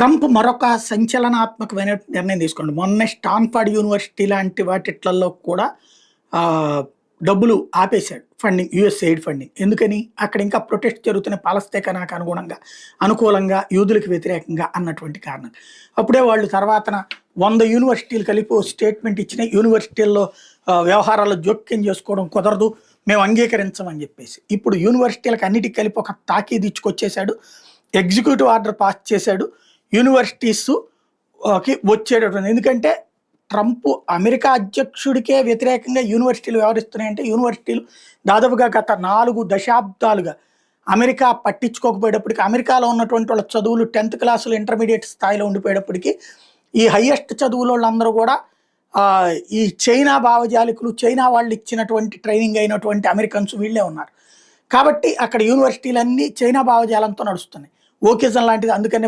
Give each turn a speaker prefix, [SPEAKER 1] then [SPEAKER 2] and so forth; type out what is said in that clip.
[SPEAKER 1] Trump మరొక సంచలనాత్మకమైన నిర్ణయం తీసుకోండి. మొన్నే స్టాన్ఫర్డ్ యూనివర్సిటీ లాంటి వాటిట్లలో కూడా డబ్బులు ఆపేశాడు ఫండింగ్, యూఎస్ఎయిడ్ ఫండింగ్. ఎందుకని? అక్కడ ఇంకా ప్రొటెస్ట్ జరుగుతున్న పాలస్తీనాకు అనుకూలంగా యూదులకు వ్యతిరేకంగా అన్నటువంటి కారణం. అప్పుడే వాళ్ళు తర్వాతన 100 యూనివర్సిటీలు కలిపి ఓ స్టేట్మెంట్ ఇచ్చిన, యూనివర్సిటీల్లో వ్యవహారాల్లో జోక్యం చేసుకోవడం కుదరదు, మేము అంగీకరించమని చెప్పేసి. ఇప్పుడు యూనివర్సిటీలకు అన్నిటికీ కలిపి ఒక తాకీదు ఇచ్చుకొచ్చేశాడు, ఎగ్జిక్యూటివ్ ఆర్డర్ పాస్ చేశాడు. యూనివర్సిటీస్కి వచ్చేటటువంటి, ఎందుకంటే ట్రంప్ అమెరికా అధ్యక్షుడికే వ్యతిరేకంగా యూనివర్సిటీలు వ్యవహరిస్తున్నాయంటే, యూనివర్సిటీలు దాదాపుగా గత 4 దశాబ్దాలుగా అమెరికా పట్టించుకోకపోయేటప్పటికి, అమెరికాలో ఉన్నటువంటి వాళ్ళ చదువులు 10th క్లాసులు ఇంటర్మీడియట్ స్థాయిలో ఉండిపోయేటప్పటికి, ఈ హయ్యెస్ట్ చదువుల వాళ్ళందరూ కూడా ఈ చైనా భావజాలికులు, చైనా వాళ్ళు ఇచ్చినటువంటి ట్రైనింగ్ అయినటువంటి అమెరికన్స్ వీళ్ళే ఉన్నారు. కాబట్టి అక్కడ యూనివర్సిటీలన్నీ చైనా భావజాలంతో నడుస్తున్నాయి. ఓకేజన్ లాంటిది. అందుకనే